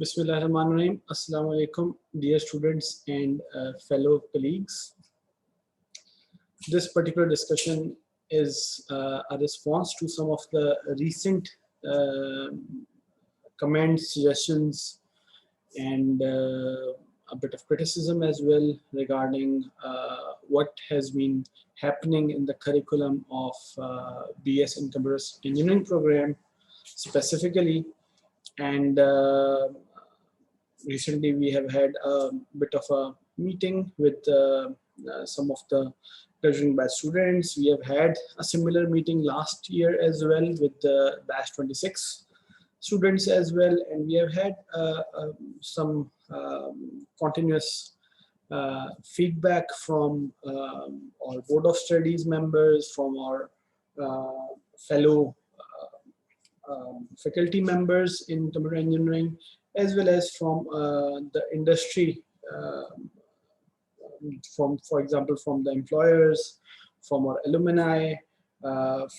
Bismillahirrahmanirrahim. Assalamu alaikum, dear students and fellow colleagues. This particular discussion is a response to some of the recent comments, suggestions, and a bit of criticism as well regarding what has been happening in the curriculum of BS in Computer Engineering program specifically. And recently we have had a bit of a meeting with some of the graduating batch students. We have had a similar meeting last year as well with the batch 26 students as well, and we have had some continuous feedback from our board of studies members, from our fellow faculty members in computer engineering, as well as from the industry, for example, from the employers, from our alumni,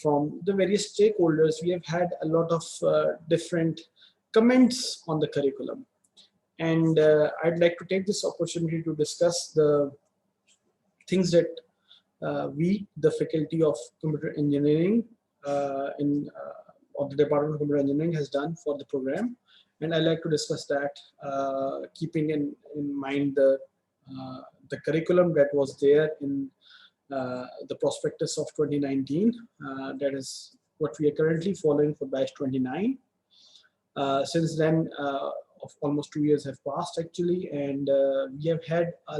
from the various stakeholders. We have had a lot of different comments on the curriculum. And I'd like to take this opportunity to discuss the things that we, the faculty of computer engineering of the Department of Computer Engineering, has done for the program. And I'd like to discuss that, keeping in mind the curriculum that was there in the prospectus of 2019. That is what we are currently following for batch 29. Since then, almost 2 years have passed actually, and we have had a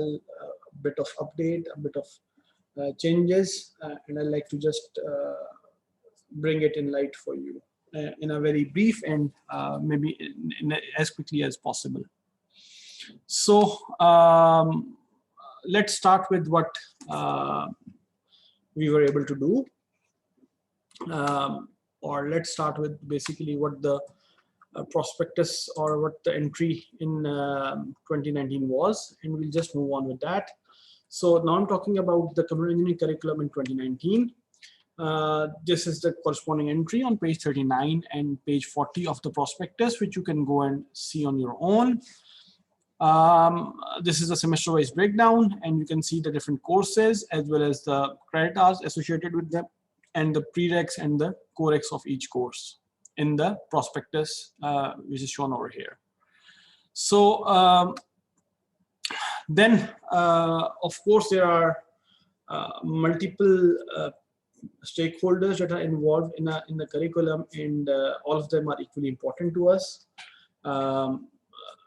bit of update, a bit of changes, and I'd like to just bring it in light for you in a very brief and maybe as quickly as possible. So let's start with what we were able to do, or let's start with basically what the prospectus or what the entry in 2019 was, and we'll just move on with that. So now I'm talking about the computer engineering curriculum in 2019. This is the corresponding entry on page 39 and page 40 of the prospectus, which you can go and see on your own. This is a semester-wise breakdown, and you can see the different courses as well as the credit hours associated with them, and the prereqs and the coreqs of each course in the prospectus, which is shown over here. So then, of course, there are multiple stakeholders that are involved in the curriculum, and all of them are equally important to us.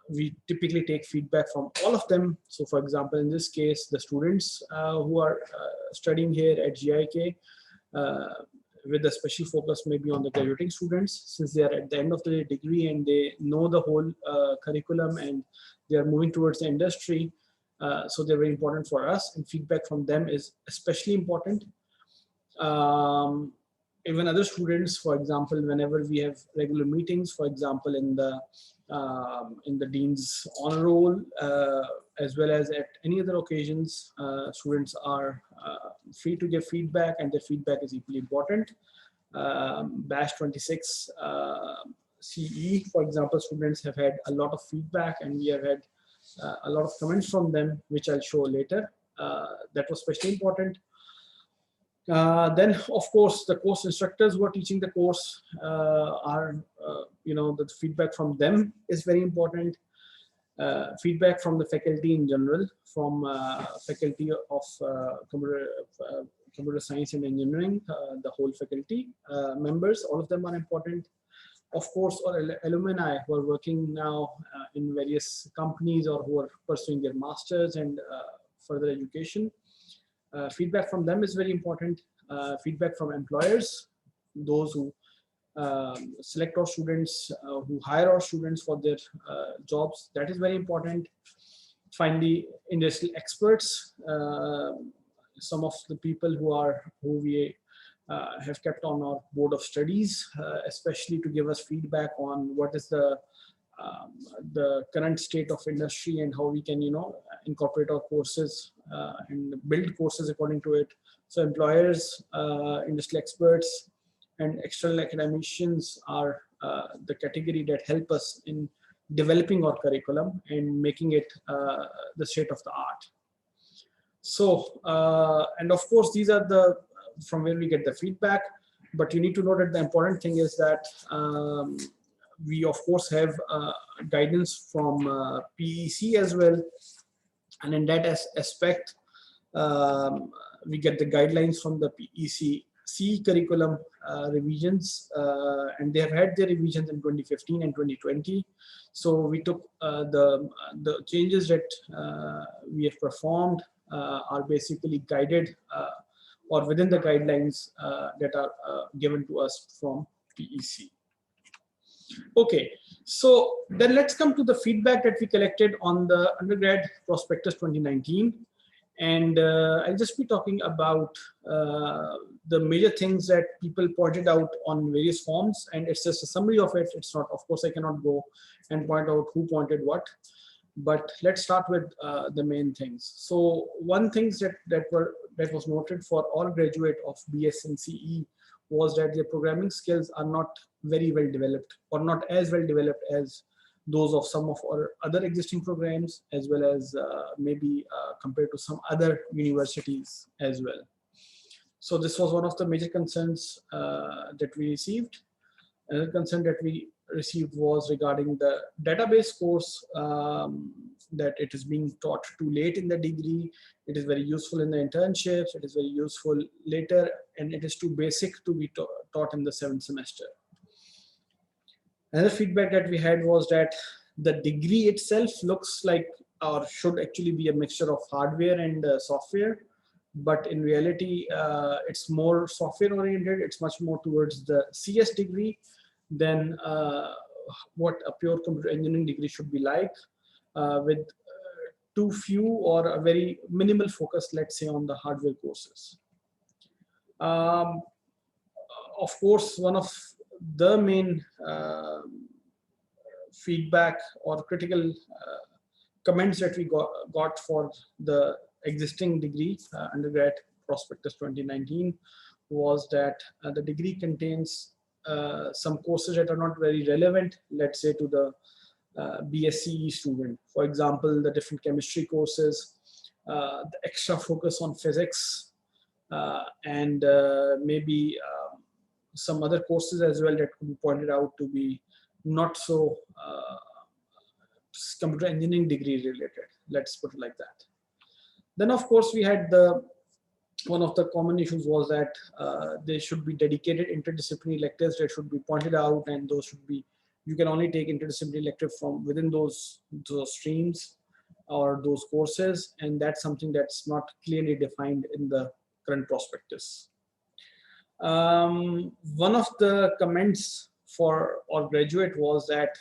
We typically take feedback from all of them. So for example, in this case, the students who are studying here at GIK, with a special focus maybe on the graduating students, since they are at the end of their degree and they know the whole curriculum and they are moving towards the industry. So they're very important for us, and feedback from them is especially important. Even other students, for example, whenever we have regular meetings, for example, in the Dean's honor roll, as well as at any other occasions, students are free to give feedback, and their feedback is equally important. Batch 26 CE, for example, students have had a lot of feedback, and we have had a lot of comments from them, which I'll show later. That was especially important. Then, of course, the course instructors who are teaching the course are, the feedback from them is very important. Feedback from the faculty in general, from faculty of computer science and engineering, the whole faculty members, all of them are important. Of course, our alumni who are working now in various companies or who are pursuing their masters and further education. Feedback from them is very important. Feedback from employers, those who select our students, who hire our students for their jobs, that is very important. Finally, industrial experts, some of the people who we have kept on our board of studies, especially to give us feedback on what is the current state of industry and how we can, incorporate our courses and build courses according to it. So employers, industry experts, and external academicians are the category that help us in developing our curriculum and making it the state of the art. So, and of course, these are the from where we get the feedback. But you need to know that the important thing is that we of course have guidance from PEC as well, and in that aspect, we get the guidelines from the PEC CE curriculum revisions, and they have had their revisions in 2015 and 2020. So we took the changes that we have performed are basically guided or within the guidelines that are given to us from PEC. Okay, so then let's come to the feedback that we collected on the undergrad prospectus 2019. And I'll just be talking about the major things that people pointed out on various forms, and it's just a summary of it. It's not, of course, I cannot go and point out who pointed what, but let's start with the main things. So one thing that was noted for all graduate of BS and CE was that their programming skills are not very well developed, or not as well developed as those of some of our other existing programs, as well as maybe compared to some other universities as well. So this was one of the major concerns that we received. Another concern that we received was regarding the database course, that it is being taught too late in the degree. It is very useful in the internships. It is very useful later, and it is too basic to be taught in the 7th semester. Another feedback that we had was that the degree itself looks like, or should actually be, a mixture of hardware and software, but in reality, it's more software oriented. It's much more towards the CS degree than what a pure computer engineering degree should be like, with too few or a very minimal focus, let's say, on the hardware courses. Of course, one of the main feedback or critical comments that we got for the existing degree, undergrad prospectus 2019, was that the degree contains some courses that are not very relevant, let's say, to the BS CE student. For example, the different chemistry courses, the extra focus on physics, and maybe some other courses as well that could be pointed out to be not so computer engineering degree related. Let's put it like that. Then, of course, we had one of the common issues was that there should be dedicated interdisciplinary electives that should be pointed out, and those should be, you can only take interdisciplinary elective from within those streams or those courses, and that's something that's not clearly defined in the current prospectus. One of the comments for our graduate was that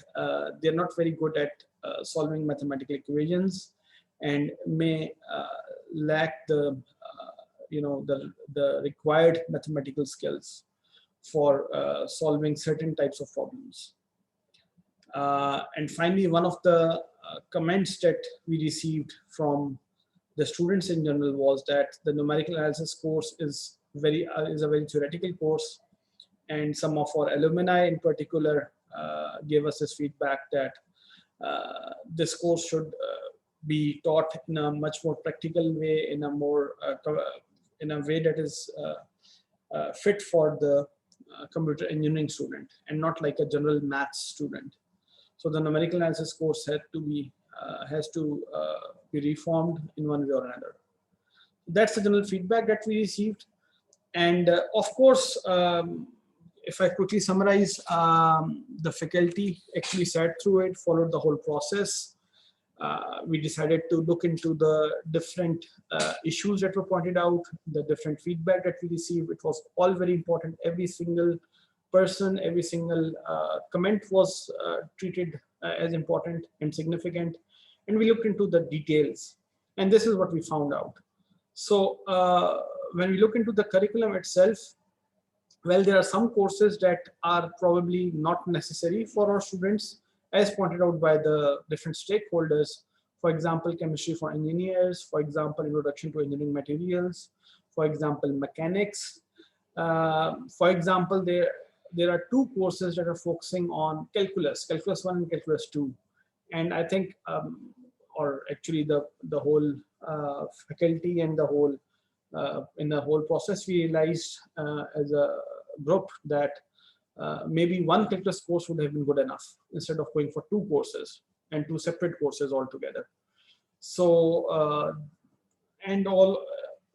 they're not very good at solving mathematical equations, and may lack the the required mathematical skills for solving certain types of problems. And finally, one of the comments that we received from the students in general was that the numerical analysis course is a very theoretical course, and some of our alumni in particular gave us this feedback that this course should be taught in a much more practical way, in a more in a way that is fit for the computer engineering student, and not like a general maths student. So the numerical analysis course has to be reformed in one way or another. That's the general feedback that we received. And of course, if I quickly summarize, the faculty actually sat through it, followed the whole process. We decided to look into the different issues that were pointed out, the different feedback that we received. It was all very important. Every single person, every single comment was treated as important and significant. And we looked into the details. And this is what we found out. So when we look into the curriculum itself, well, there are some courses that are probably not necessary for our students, as pointed out by the different stakeholders. For example, chemistry for engineers, for example, introduction to engineering materials, for example, mechanics. For example, there are two courses that are focusing on calculus 1 and calculus 2. And I think, or actually the whole faculty and the whole in the whole process, we realized as a group that maybe one calculus course would have been good enough instead of going for two courses and two separate courses altogether. So and all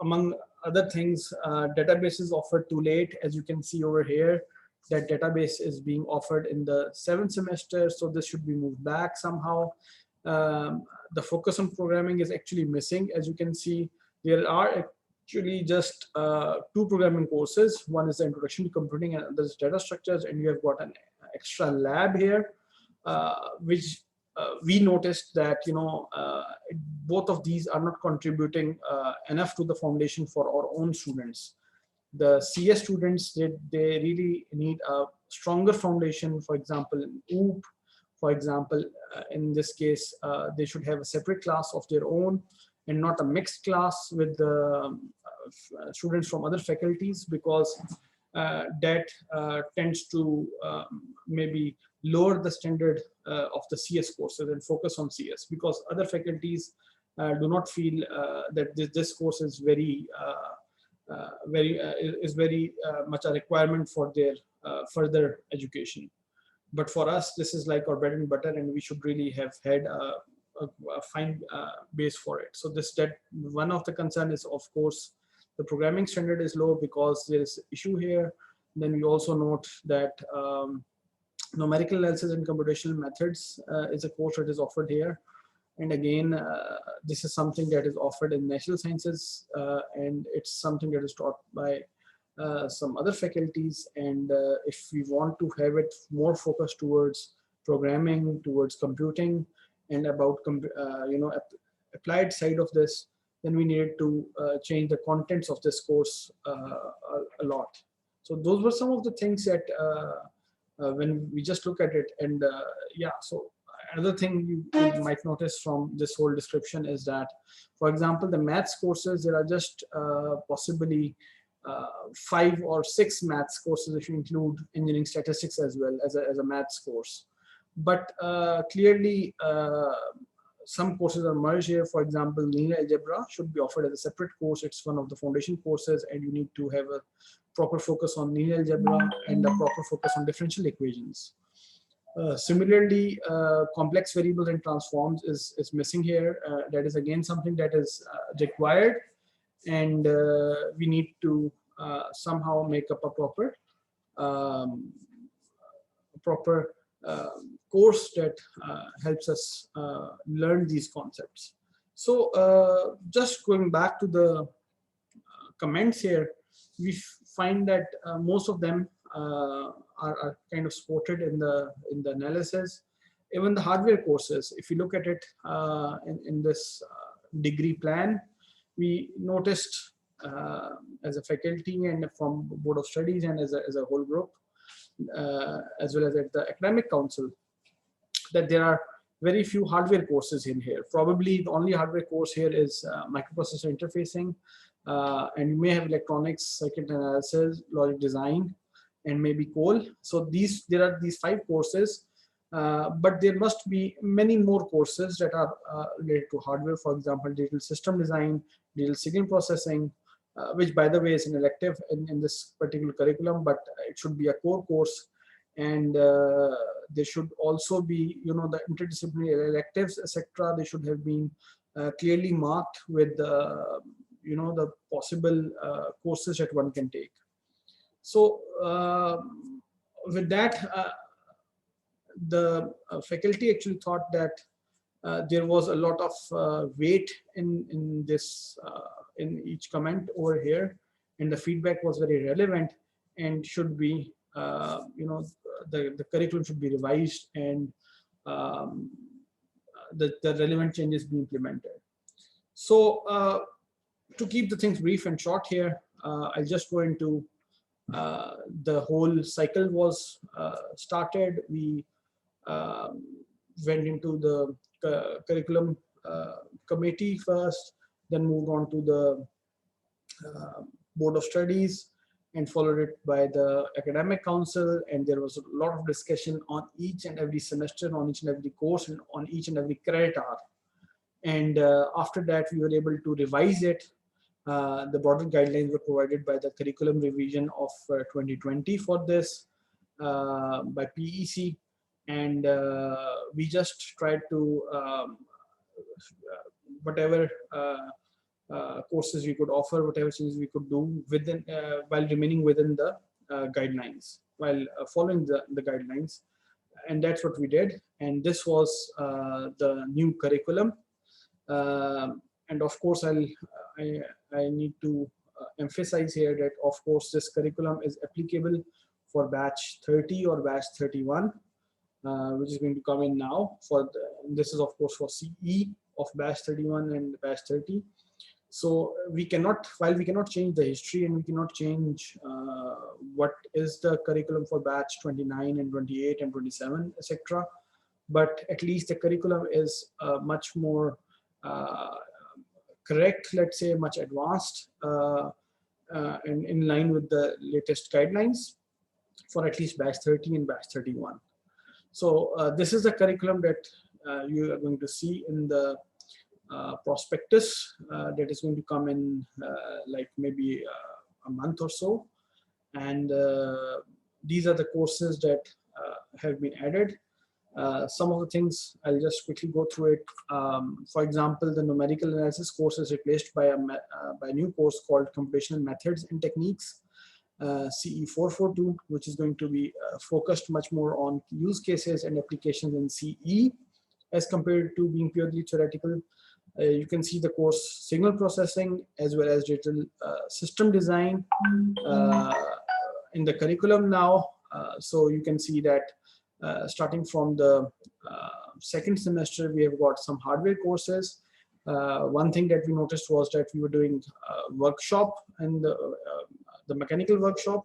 among other things, database is offered too late. As you can see over here, that database is being offered in the 7th semester, so this should be moved back somehow. The focus on programming is actually missing. As you can see, there are actually just two programming courses. One is the Introduction to Computing and other is Data Structures, and you have got an extra lab here, which we noticed that, you know, both of these are not contributing enough to the foundation for our own students. The CS students, they really need a stronger foundation. For example, in OOP, for example, in this case, they should have a separate class of their own and not a mixed class with the students from other faculties, because that tends to maybe lower the standard of the CS courses and focus on CS, because other faculties do not feel that this course is very much a requirement for their further education. But for us, this is like our bread and butter, and we should really have had a fine base for it. So that one of the concern is, of course, the programming standard is low because there is issue here. Then we also note that numerical analysis and computational methods is a course that is offered here. And again, this is something that is offered in natural sciences, and it's something that is taught by some other faculties. And if we want to have it more focused towards programming, towards computing, and about you know, applied side of this, then we needed to change the contents of this course a lot. So those were some of the things that when we just look at it. And yeah, so another thing you might notice from this whole description is that, for example, the maths courses, there are just possibly 5 or 6 maths courses if you include engineering statistics as well as a maths course. But clearly, some courses are merged here. For example, linear algebra should be offered as a separate course. It's one of the foundation courses, and you need to have a proper focus on linear algebra and a proper focus on differential equations. Similarly, complex variables and transforms is missing here. That is again something that is required, and we need to somehow make up a proper course that helps us learn these concepts. So just going back to the comments here, we find that most of them are kind of supported in the analysis. Even the hardware courses, if you look at it in this degree plan, we noticed as a faculty and from Board of Studies and as a whole group, as well as at the academic council, that there are very few hardware courses in here. Probably the only hardware course here is microprocessor interfacing, and you may have electronics, circuit analysis, logic design, and maybe COL. So there are these 5 courses, but there must be many more courses that are related to hardware. For example, digital system design, digital signal processing, which by the way is an elective in this particular curriculum, but it should be a core course. And there should also be, you know, the interdisciplinary electives, etc. They should have been clearly marked with you know, the possible courses that one can take. So with that, the faculty actually thought that there was a lot of weight in this in each comment over here, and the feedback was very relevant and should be you know, the curriculum should be revised and the relevant changes be implemented. So to keep the things brief and short here, I'll just go into the whole cycle was started. We went into the curriculum committee first, then moved on to the Board of Studies, and followed it by the academic council, and there was a lot of discussion on each and every semester, on each and every course, and on each and every credit hour. And after that, we were able to revise it. The broader guidelines were provided by the curriculum revision of 2020 for this by PEC, and we just tried to whatever courses we could offer, whatever things we could do within while remaining within the guidelines, while following the guidelines, and that's what we did. And this was the new curriculum. And of course, I need to emphasize here that of course this curriculum is applicable for batch 30 or batch 31, which is going to come in now. This is of course for CE of batch 31 and batch 30. So we cannot, while we cannot change the history and we cannot change what is the curriculum for batch 29 and 28 and 27, etc. But at least the curriculum is much more correct, let's say, much advanced and in line with the latest guidelines for at least batch 30 and batch 31. So this is the curriculum that you are going to see in the prospectus that is going to come in like maybe a month or so. And these are the courses that have been added. Some of the things I'll just quickly go through it. For example, the numerical analysis course is replaced by a new course called Computational Methods and Techniques, CE 442, which is going to be focused much more on use cases and applications in CE as compared to being purely theoretical. You can see the course signal processing as well as digital system design in the curriculum now. So you can see that starting from the second semester, we have got some hardware courses. One thing that we noticed was that we were doing workshop and the mechanical workshop.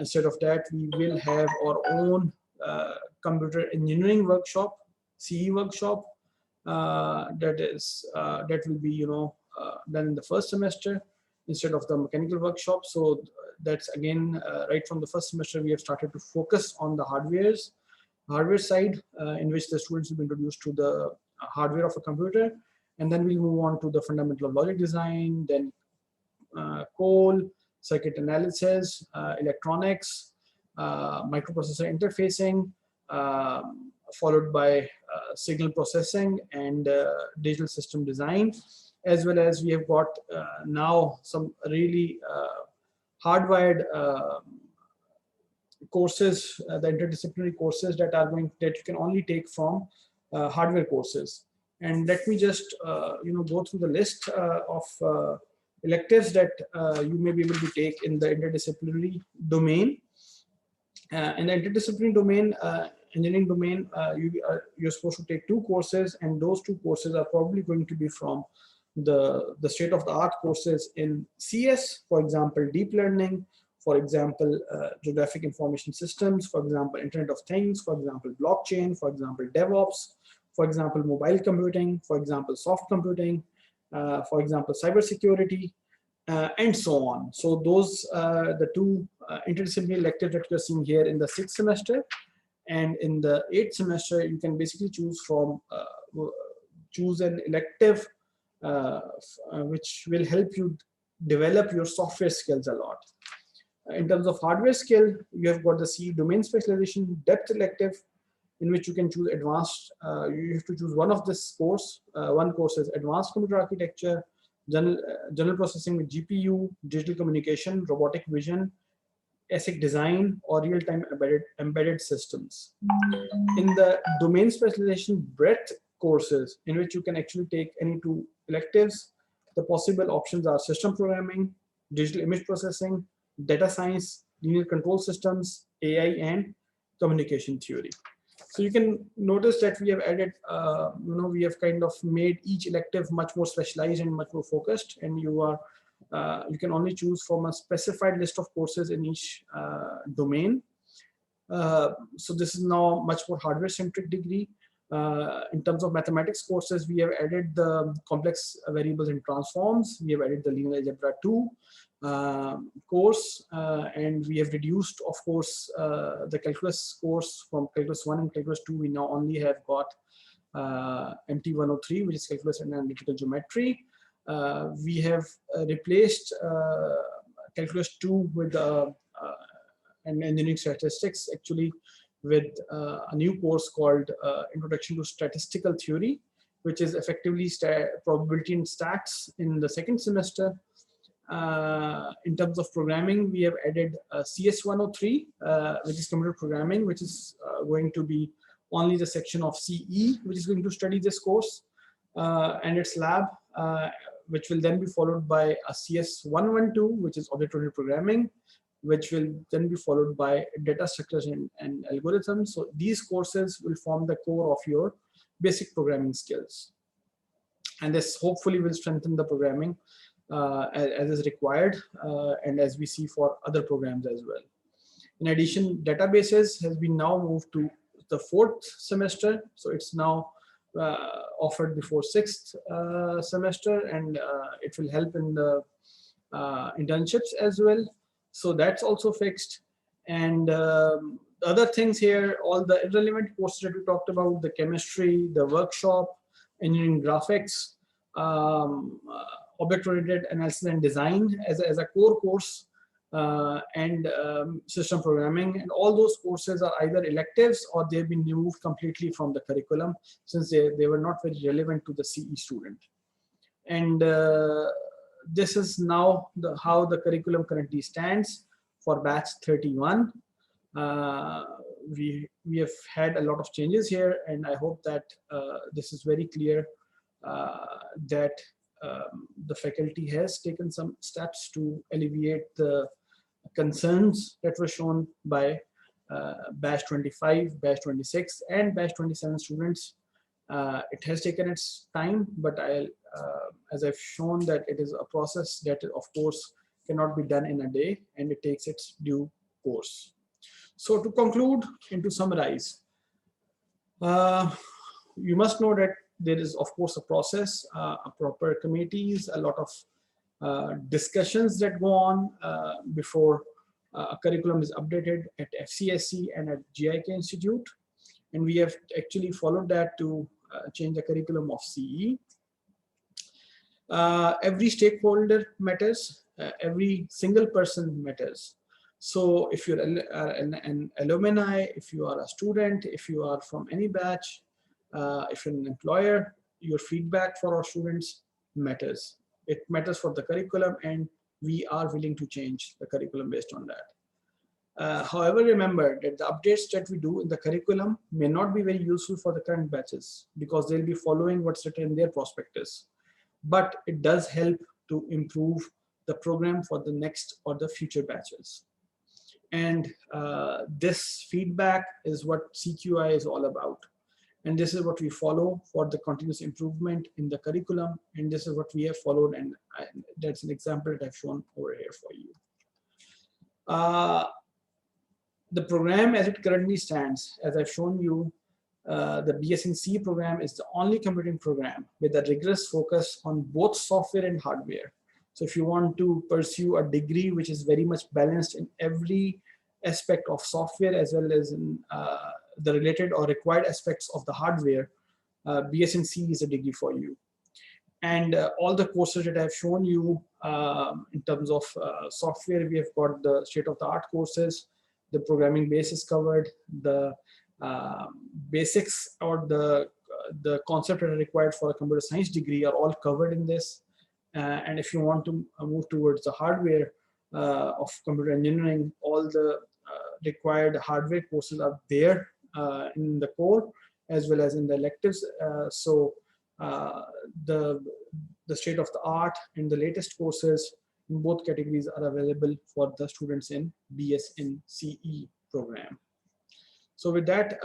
Instead of that, we will have our own computer engineering workshop, CE workshop, that will be done in the first semester instead of the mechanical workshop. So that's again right from the first semester we have started to focus on the hardware side, in which the students will be introduced to the hardware of a computer, and then we'll move on to the fundamental of logic design, then code, circuit analysis, electronics, microprocessor interfacing, followed by signal processing and digital system design, as well as we have got now some really hardwired courses, the interdisciplinary courses that you can only take from hardware courses. And let me just go through the list of electives that you may be able to take in the interdisciplinary domain. In the interdisciplinary domain, engineering domain, you're supposed to take 2 courses, and those 2 courses are probably going to be from the state-of-the-art courses in CS, for example, deep learning, for example, geographic information systems, for example, Internet of Things, for example, blockchain, for example, DevOps, for example, mobile computing, for example, soft computing, for example, cybersecurity, and so on. So those the 2 interdisciplinary electives that you're seeing here in the 6th semester. And in the 8th semester, you can basically choose an elective which will help you develop your software skills a lot. In terms of hardware skill, you have got the CE domain specialization depth elective, in which you can choose advanced. You have to choose one of this course. One course is advanced computer architecture, general processing with GPU, digital communication, robotic vision, ASIC design, or real-time embedded systems. In the domain specialization breadth courses, in which you can actually take any 2 electives, the possible options are system programming, digital image processing, data science, linear control systems, AI, and communication theory. So you can notice that we have added, we have kind of made each elective much more specialized and much more focused, and you can only choose from a specified list of courses in each domain. So this is now much more hardware-centric degree. In terms of mathematics courses, we have added the complex variables and transforms. We have added the linear algebra 2 course, and we have reduced, of course, the calculus course from calculus 1 and calculus 2. We now only have got MT103, which is calculus and analytical geometry. We have replaced calculus 2 with and engineering statistics, actually, with a new course called Introduction to Statistical Theory, which is effectively probability and stats in the second semester. In terms of programming, we have added CS103, which is computer programming, which is going to be only the section of CE, which is going to study this course and its lab, which will then be followed by a CS112, which is object-oriented programming, which will then be followed by data structures and algorithms. So these courses will form the core of your basic programming skills. And this hopefully will strengthen the programming as is required and as we see for other programs as well. In addition, databases has been now moved to the 4th semester. So it's now offered before 6th semester, and it will help in the internships as well. So that's also fixed. And other things here, all the irrelevant courses that we talked about, the chemistry, the workshop, engineering graphics, object-oriented analysis and design as a core course, and system programming, and all those courses are either electives or they've been removed completely from the curriculum since they were not very relevant to the CE student. And this is now how the curriculum currently stands for batch 31. We have had a lot of changes here, and I hope that this is very clear that the faculty has taken some steps to alleviate the concerns that were shown by batch 25, batch 26, and batch 27 students. It has taken its time, but as I've shown that it is a process that of course cannot be done in a day, and it takes its due course. So to conclude and to summarize, you must know that there is of course a process, a proper committees, a lot of discussions that go on before a curriculum is updated at FCSE and at GIK Institute, and we have actually followed that to change the curriculum of CE. Every stakeholder matters, every single person matters. So if you're an alumni, if you are a student, if you are from any batch, if you're an employer, your feedback for our students matters. It matters for the curriculum, and we are willing to change the curriculum based on that. However, remember that the updates that we do in the curriculum may not be very useful for the current batches because they'll be following what's written in their prospectus. But it does help to improve the program for the next or the future batches. And this feedback is what CQI is all about. And this is what we follow for the continuous improvement in the curriculum. And this is what we have followed. And that's an example that I've shown over here for you. The program as it currently stands, as I've shown you, the BS CE program is the only computing program with a rigorous focus on both software and hardware. So if you want to pursue a degree which is very much balanced in every aspect of software as well as in the related or required aspects of the hardware, BS CE is a degree for you. And all the courses that I've shown you in terms of software, we have got the state-of-the-art courses, the programming base is covered, the basics or the concept that are required for a computer science degree are all covered in this. And if you want to move towards the hardware of computer engineering, all the required hardware courses are there in the core as well as in the electives. So the state of the art and the latest courses in both categories are available for the students in BS in CE program. So with that,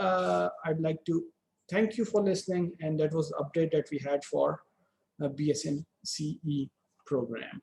I'd like to thank you for listening, and that was the update that we had for BS in CE program.